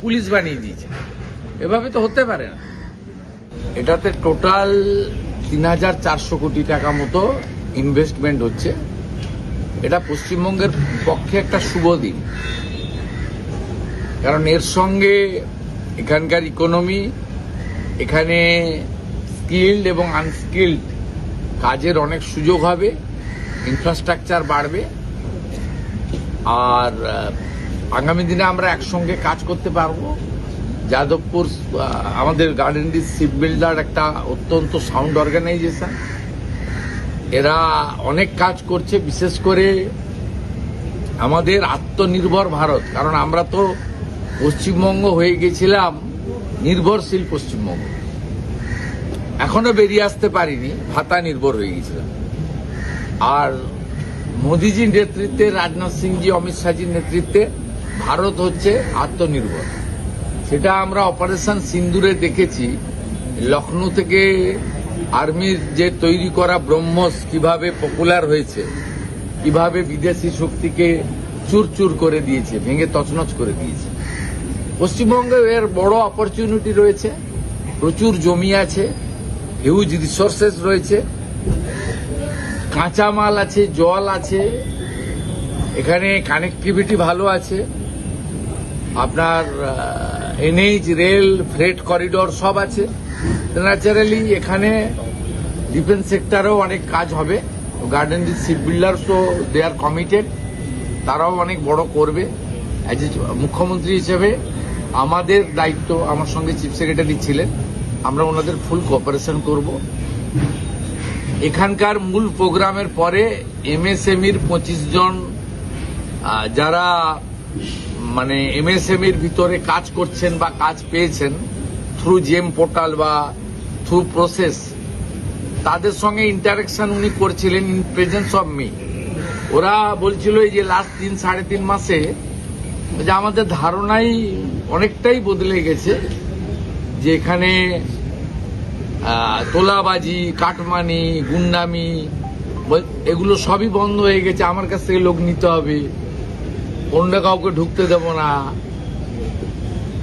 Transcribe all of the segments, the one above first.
Police বানিয়ে দিয়েছে। এভাবে তো হতে পারে না। এটাতে টোটাল ৩,৪০০ কোটি টাকা মতো ইনভেস্টমেন্ট হচ্ছে। এটা পশ্চিমবঙ্গের পক্ষে একটা শুভ দিন, কারণ এর সঙ্গে এখানকার ইকোনমি, এখানে স্কিল্ড এবং আনস্কিল্ড কাজের অনেক সুযোগ হবে, ইনফ্রাস্ট্রাকচার বাড়বে, আর আগামী দিনে আমরা একসঙ্গে কাজ করতে পারবো। যাদবপুর আমাদের গার্ডেন ডিস শিপ বিল্ডার একটা অত্যন্ত সাউন্ড অর্গানাইজেশন, এরা অনেক কাজ করছে, বিশেষ করে আমাদের আত্মনির্ভর ভারত। কারণ আমরা তো পশ্চিমবঙ্গ হয়ে গেছিলাম নির্ভরশীল পশ্চিমবঙ্গ, এখনো বেরিয়ে আসতে পারিনি, ভাতা নির্ভর হয়ে গেছিলাম। আর মোদিজির নেতৃত্বে, রাজনাথ সিংজি, অমিত শাহজির নেতৃত্বে ভারত হচ্ছে আত্মনির্ভর। সেটা আমরা অপারেশন সিন্দুরে দেখেছি। লখনৌ থেকে আর্মির যে তৈরি করা ব্রহ্মস কিভাবে পপুলার হয়েছে, কিভাবে বিদেশি শক্তিকে চুরচুর করে দিয়েছে, ভেঙে তছনছ করে দিয়েছে। পশ্চিমবঙ্গে এর বড় অপরচুনিটি রয়েছে, প্রচুর জমি আছে, হিউজ রিসোর্সেস রয়েছে, কাঁচামাল আছে, জল আছে, এখানে কানেক্টিভিটি ভালো আছে, আপনার এনএইচ, রেল, ফ্রেট করিডোর সব আছে। ন্যাচারালি এখানে ডিফেন্স সেক্টরেও অনেক কাজ হবে। গার্ডেন ডিস শিপ বিল্ডার্সও দে আর কমিটেড, তারাও অনেক বড় করবে। অ্যাজ এ মুখ্যমন্ত্রী হিসেবে আমাদের দায়িত্ব, আমার সঙ্গে চিফ সেক্রেটারি ছিলেন, আমরা ওনাদের ফুল কোঅপারেশন করব। এখানকার মূল প্রোগ্রামের পরে এমএসএমইর 25 জন যারা মানে এমএসএমইর ভিতরে কাজ করছেন বা কাজ পেয়েছেন থ্রু জেম পোর্টাল বা থ্রু প্রসেস, তাদের সঙ্গে ইন্টারাকশন উনি করছিলেন ইন প্রেজেন্স অফ মি। ওরা বলছিল এই যে লাস্ট 3-3.5 মাসে যে আমাদের ধারণাই অনেকটাই বদলে গেছে, যে এখানে তোলাবাজি, কাটমানি, গুন্ডামি এগুলো সবই বন্ধ হয়ে গেছে। আমার কাছ থেকে লোক নিতে হবে, অন্য কাউকে ঢুকতে দেব না,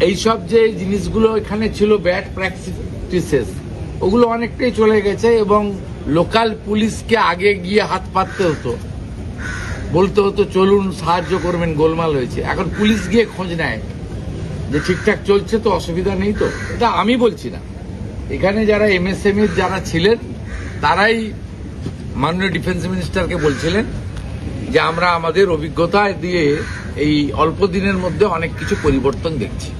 এইসব যে জিনিসগুলো এখানে ছিল ব্যাড প্র্যাকটিসেস, ওগুলো অনেকটাই চলে গেছে। এবং লোকাল পুলিশকে আগে গিয়ে হাত পাততে হতো, বলতে হতো চলুন সাহায্য করবেন, গোলমাল হয়েছে। এখন পুলিশ গিয়ে খোঁজ নেয় যে ঠিকঠাক চলছে তো, অসুবিধা নেই তো। এটা আমি বলছি না, এখানে যারা এমএসএমই যারা ছিলেন তারাই মাননীয় ডিফেন্স মিনিস্টারকে বলছিলেন যে আমরা আমাদের অভিজ্ঞতা দিয়ে এই অল্প দিনের মধ্যে অনেক কিছু পরিবর্তন দেখছি।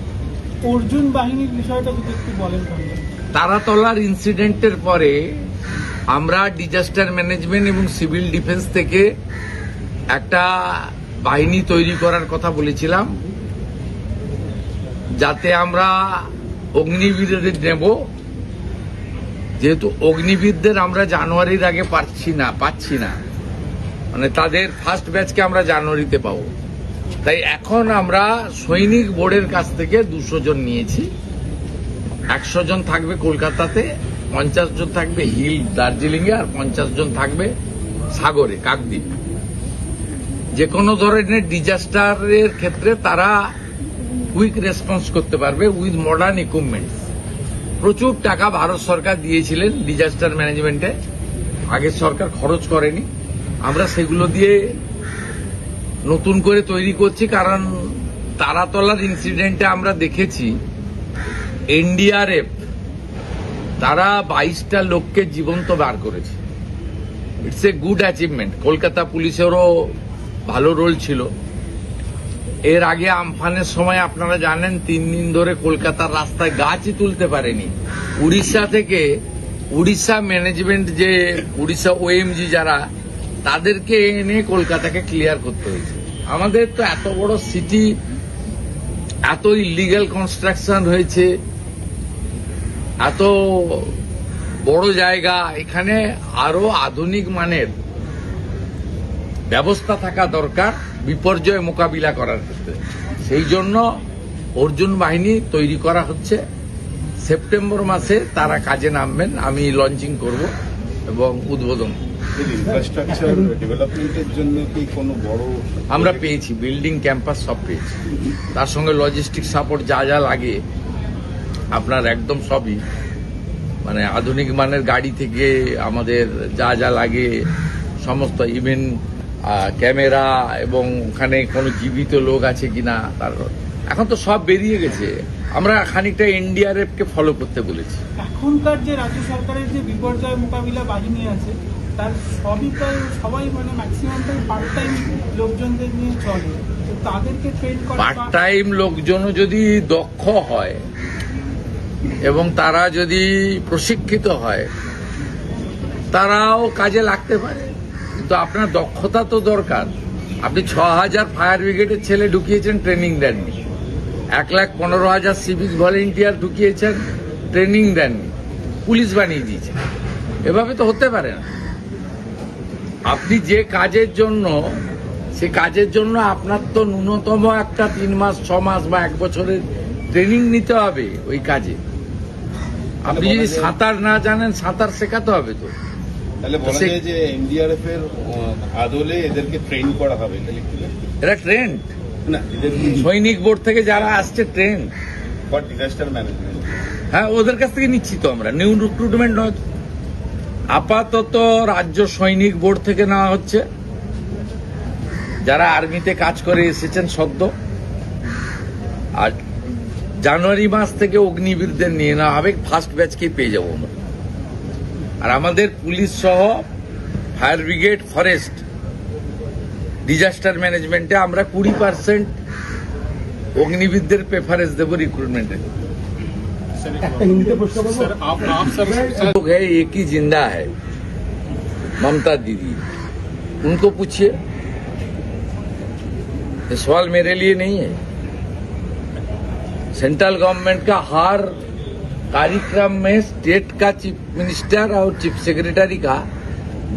অর্জুন বাহিনীর বিষয়টা যদি একটু বলেন। তারাতলার ইনসিডেন্টের পরে আমরা ডিজাস্টার ম্যানেজমেন্ট এবং সিভিল ডিফেন্স থেকে একটা বাহিনী তৈরি করার কথা বলেছিলাম, যাতে আমরা অগ্নিবীরদের নেব। যেহেতু অগ্নিবীরদের আমরা জানুয়ারির আগে পাচ্ছি না, মানে তাদের ফার্স্ট ব্যাচকে আমরা জানুয়ারিতে পাবো। তাই এখন আমরা সৈনিক বোর্ডের কাছ থেকে 200 জন নিয়েছি। 100 জন থাকবে কলকাতাতে, 50 জন থাকবে হিল দার্জিলিংয়ে, আর 50 জন থাকবে সাগরে, কাকদ্বীপ। যে কোনো ধরনের ডিজাস্টারের ক্ষেত্রে তারা কুইক রেসপন্স করতে পারবে উইথ মডার্ন ইকুইপমেন্ট। প্রচুর টাকা ভারত সরকার দিয়েছিলেন ডিজাস্টার ম্যানেজমেন্টে, আগের সরকার খরচ করেনি। আমরা সেগুলো দিয়ে নতুন করে তৈরি করছি, কারণ তারাতলার ইনসিডেন্টে আমরা দেখেছি এনডিআরএফ তারা 22টা লোককে জীবন্ত বার করেছে। It's a good achievement. Kolkata পুলিশেরও ভালো রোল ছিল। এর আগে আমফানের সময় আপনারা জানেন 3 দিন ধরে কলকাতার রাস্তায় গাছই তুলতে পারেনি। উড়িষ্যা থেকে, উড়িষ্যা ম্যানেজমেন্ট যে উড়িষ্যা ওএমজি যারা, তাদেরকে এনে কলকাতাকে ক্লিয়ার করতে হয়েছে। আমাদের তো এত বড় সিটি, এত ইলিগাল কনস্ট্রাকশন হয়েছে, এত বড় জায়গা, এখানে আরো আধুনিক মানের ব্যবস্থা থাকা দরকার বিপর্যয় মোকাবিলা করার ক্ষেত্রে। সেই জন্য অর্জুন বাহিনী তৈরি করা হচ্ছে। সেপ্টেম্বর মাসে তারা কাজে নামবেন, আমি লঞ্চিং করব এবং উদ্বোধন। ইনফ্রাস্ট্রাকচার ডেভেলপমেন্টের জন্য কি কোনো বড় আমরা পেয়েছি, বিল্ডিং ক্যাম্পাস সব পেয়েছি, তার সঙ্গে লজিস্টিক সাপোর্ট যা যা লাগে আপনার একদম সবই, মানে আধুনিক মানের গাড়ি থেকে আমাদের যা যা লাগে সমস্ত, ইভেন ক্যামেরা এবং ওখানে কোনো জীবিত লোক আছে কিনা তার এখন তো সব বেরিয়ে গেছে। আমরা খানিকটা এনডিআরএফ কে ফলো করতে বলেছি। এখনকার যে রাজ্য সরকারের যে বিপর্যয় মোকাবিলা বাহিনী আছে তার সবাই মানে ম্যাক্সিমামটাই পার্ট টাইম লোকজনদের নিয়ে চলে, তো তাদেরকে ট্রেন করা পার্ট টাইম লোকজনও যদি দক্ষ হয় এবং তারা যদি প্রশিক্ষিত হয় তারাও কাজে লাগতে পারে, কিন্তু আপনার দক্ষতা তো দরকার। আপনি 6,000 ফায়ার ব্রিগেডের ছেলে ঢুকিয়েছেন, ট্রেনিং দেননি। 1,15,000 সিভিক ভলেন্টিয়ার ঢুকিয়েছেন, ট্রেনিং দেননি, পুলিশ বানিয়ে দিয়েছেন। এভাবে তো হতে পারে না। আপনি যে কাজের জন্য, সে কাজের জন্য আপনার তো ন্যূনতম একটা 3 মাস 6 মাস বা 1 বছরের ট্রেনিং নিতে হবে ওই কাজে। আপনি যদি সাঁতার না জানেন, সাঁতার শেখাতে হবে তো। তাহলে বলা যায় যে এনডিআরএফ এর আদলে এদেরকে ট্রেন করা হবে, তাহলে কি এরা ট্রেন্ড না এদেরকে সৈনিক বোর্ড থেকে যারা আসছে ট্রেন, ফর ডিজাস্টার ম্যানেজমেন্ট। হ্যাঁ ওদের কাছ থেকে নিচ্ছি তো আমরা, নিউ রিক্রুটমেন্ট নয়। আপাতত রাজ্য সৈনিক বোর্ড থেকে নেওয়া হচ্ছে, যারা আর্মিতে কাজ করে এসেছেন সদ্য, আর জানুয়ারি মাস থেকে অগ্নিবীরদের নিয়ে নেওয়া হবে, ফার্স্ট ব্যাচকেই পেয়ে যাবো আমরা। আর আমাদের পুলিশ সহ ফায়ার ব্রিগেড, ফরেস্ট, ডিজাস্টার ম্যানেজমেন্টে আমরা 20% অগ্নিবীরদের প্রেফারেন্স দেবো রিক্রুটমেন্টে। लोग है एक ही जिंदा है, ममता दीदी, उनको पूछिए। ये सवाल मेरे लिए नहीं है। सेंट्रल गवर्नमेंट का हर कार्यक्रम में स्टेट का चीफ मिनिस्टर और चीफ सेक्रेटरी का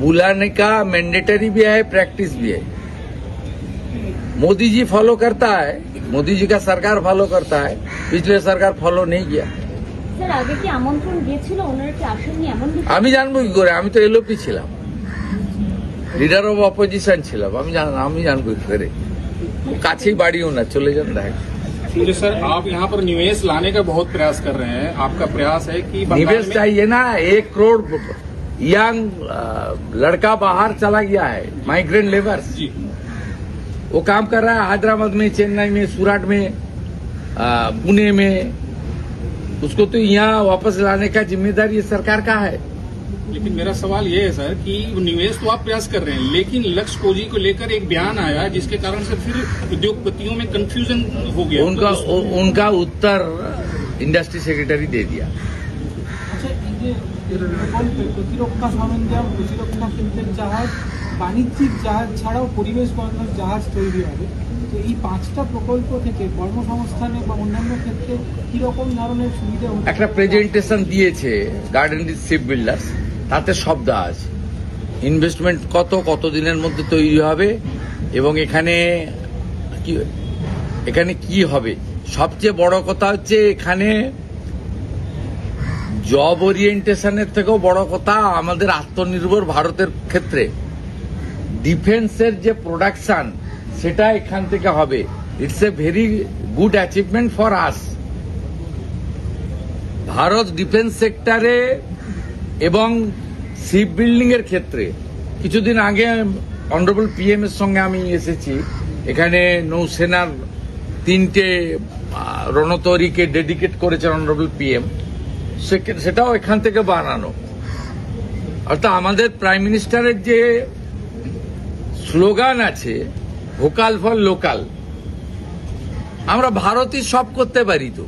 बुलाने का मैंडेटरी भी है, प्रैक्टिस भी है। मोदी जी फॉलो करता है, मोदी जी का सरकार फॉलो करता है, पिछले सरकार फॉलो नहीं किया। স্যার আগে কি আমন্ত্রণ দিয়েছিল, ওনারা কি আসেননি এমন কিছু? আমি জানবো কি করে? আমি তো এলওপি ছিলাম, লিডার অফ অপোজিশন ছিলাম, আমি জানবো কি করে? কাছেই বাড়িও না, চলে যান দেখ। जी सर, आप यहाँ पर निवेश लाने का बहुत प्रयास कर रहे हैं, आपका प्रयास है कि बंगाल निवेश में चाहिए ना। 1 करोड़ यंग लड़का बाहर चला गया है, माइग्रेंट लेबर्स। जी वो काम कर रहा है हैदराबाद में, चेन्नई में, सूरत में, पुणे में। उसको तो यहाँ वापस लाने का जिम्मेदारी ये सरकार का है। लेकिन मेरा सवाल ये है सर कि निवेश तो आप प्रयास कर रहे हैं, लेकिन लक्ष्य कोजी को लेकर एक बयान आया जिसके कारण से फिर उद्योगपतियों में कंफ्यूजन हो गया। उनका उत्तर इंडस्ट्री सेक्रेटरी दे दिया। আচ্ছা, এই যে এরকম প্রতিরক্ষা সরঞ্জাম, প্রতিরক্ষা শিল্পের জাহাজ, বাণিজ্যিক জাহাজ ছাড়াও পরিবেশ বান্ধব জাহাজ তৈরি হবে, তো এই 5টা প্রকল্প থেকে কর্মসংস্থানে বা অন্যান্য ক্ষেত্রে কিরকম ধরনের সুবিধা হতে একটা পারে? প্রেজেন্টেশন দিয়েছে গার্ডেন শিপ বিল্ডার্স, তাতে সব দেওয়া আছে। ইনভেস্টমেন্ট কত দিনের মধ্যে তৈরি হবে এবং এখানে কি হবে। সবচেয়ে বড় কথা হচ্ছে এখানে জব ওরিয়েন্টেশনের থেকেও বড় কথা আমাদের আত্মনির্ভর ভারতের ক্ষেত্রে ডিফেন্সের যে প্রোডাকশন সেটা এখান থেকে হবে। It's a very good achievement for us. Bharat defence সেক্টরে এবং শিপ বিল্ডিং এর ক্ষেত্রে কিছুদিন আগে অনারেবল পিএম এর সঙ্গে আমি এসেছি, এখানে নৌসেনার 3টে রণতরীকে ডেডিকেট করেছেন অনারেবল পিএম, সেটাও এখান থেকে বানানো। অর্থাৎ আমাদের প্রাইম মিনিস্টারের যে স্লোগান আছে ভোকাল ফর লোকাল, আমরা ভারতই সব করতে পারি তো।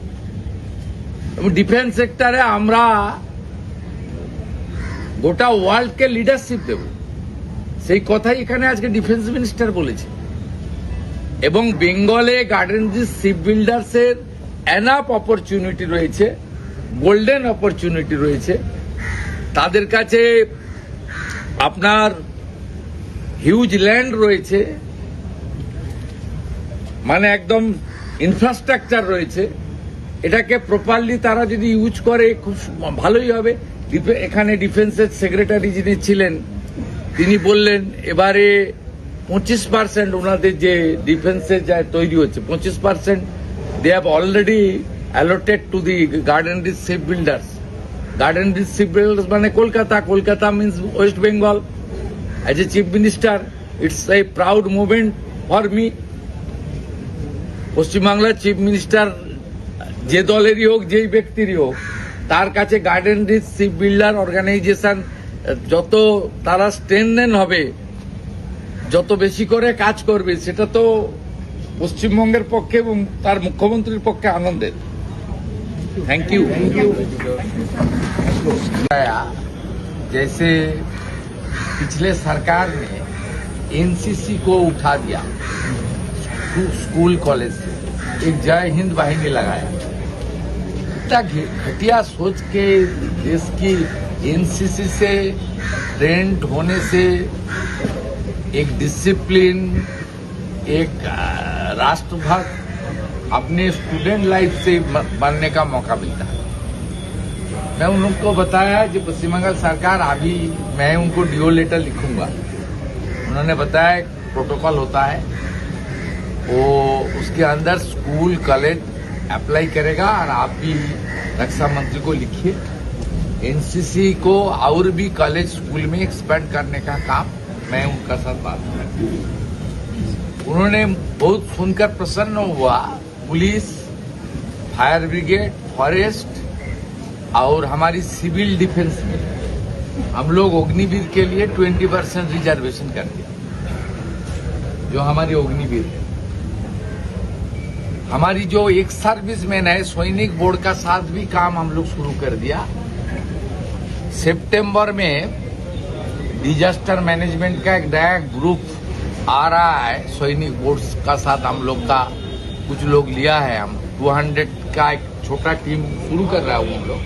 ডিফেন্স সেক্টরে আমরা গোটা ওয়ার্ল্ডকে লিডারশিপ দেব, সেই কথাই এখানে আজকে ডিফেন্স মিনিস্টার বলেছে। এবং বেঙ্গলে গার্ডেন শিপ বিল্ডার্স এর এনাফ অপরচুনিটি রয়েছে, গোল্ডেন অপরচুনিটি রয়েছে। তাদের কাছে আপনার হিউজ ল্যান্ড রয়েছে, মানে একদম ইনফ্রাস্ট্রাকচার রয়েছে। এটাকে প্রপারলি তারা যদি ইউজ করে খুব ভালোই হবে। এখানে ডিফেন্সের সেক্রেটারি যিনি ছিলেন তিনি বললেন এবারে 25% ওনাদের যে ডিফেন্সের যা তৈরি হচ্ছে 25% they have already allotted to the garden reach ship builders. Garden reach ship builders মানে Kolkata means West Bengal. As a chief minister it's a proud movement for me. পশ্চিমবাংলার চিফ মিনিস্টার যে দলেরই হোক যেই ব্যক্তিরই হোক তার কাছে garden reach ship builder organisation যত তারা স্ট্রেনদেন হবে, যত বেশি করে কাজ করবে, সেটা তো পশ্চিমবঙ্গের পক্ষে এবং তার মুখ্যমন্ত্রীর পক্ষে আনন্দের। Thank you. जैसे पिछले सरकार ने एनसीसी को उठा दिया स्कूल कॉलेज से, एक जय हिंद वाहिनी लगाया, इतना घटिया सोच के देश की एनसीसी से ट्रेंड होने से एक डिसिप्लिन, एक राष्ट्रभक्त अपने स्टूडेंट लाइफ से बनने का मौका मिलता है। मैं उन लोगों को बताया कि पश्चिम बंगाल सरकार, अभी मैं उनको डीओ लेटर लिखूंगा। उन्होंने बताया प्रोटोकॉल होता है, वो उसके अंदर स्कूल कॉलेज अप्लाई करेगा और आप भी रक्षा मंत्री को लिखिए एनसीसी को और भी कॉलेज स्कूल में एक्सपेंड करने का काम मैं उनका साथ बात करूंगा। उन्होंने बहुत सुनकर प्रसन्न हुआ। पुलिस, फायर ब्रिगेड, फॉरेस्ट और हमारी सिविल डिफेंस में हम लोग अग्निवीर के लिए 20% रिजर्वेशन कर दिया। जो हमारी अग्निवीर है, हमारी जो एक सर्विसमैन है, सैनिक बोर्ड का साथ भी काम हम लोग शुरू कर दिया। सितंबर में डिजास्टर मैनेजमेंट का एक नया ग्रुप आ रहा है, सैनिक बोर्ड का साथ हम लोग का कुछ लोग लिया है। हम 200 का एक छोटा टीम शुरू कर रहा हूँ हम लोग।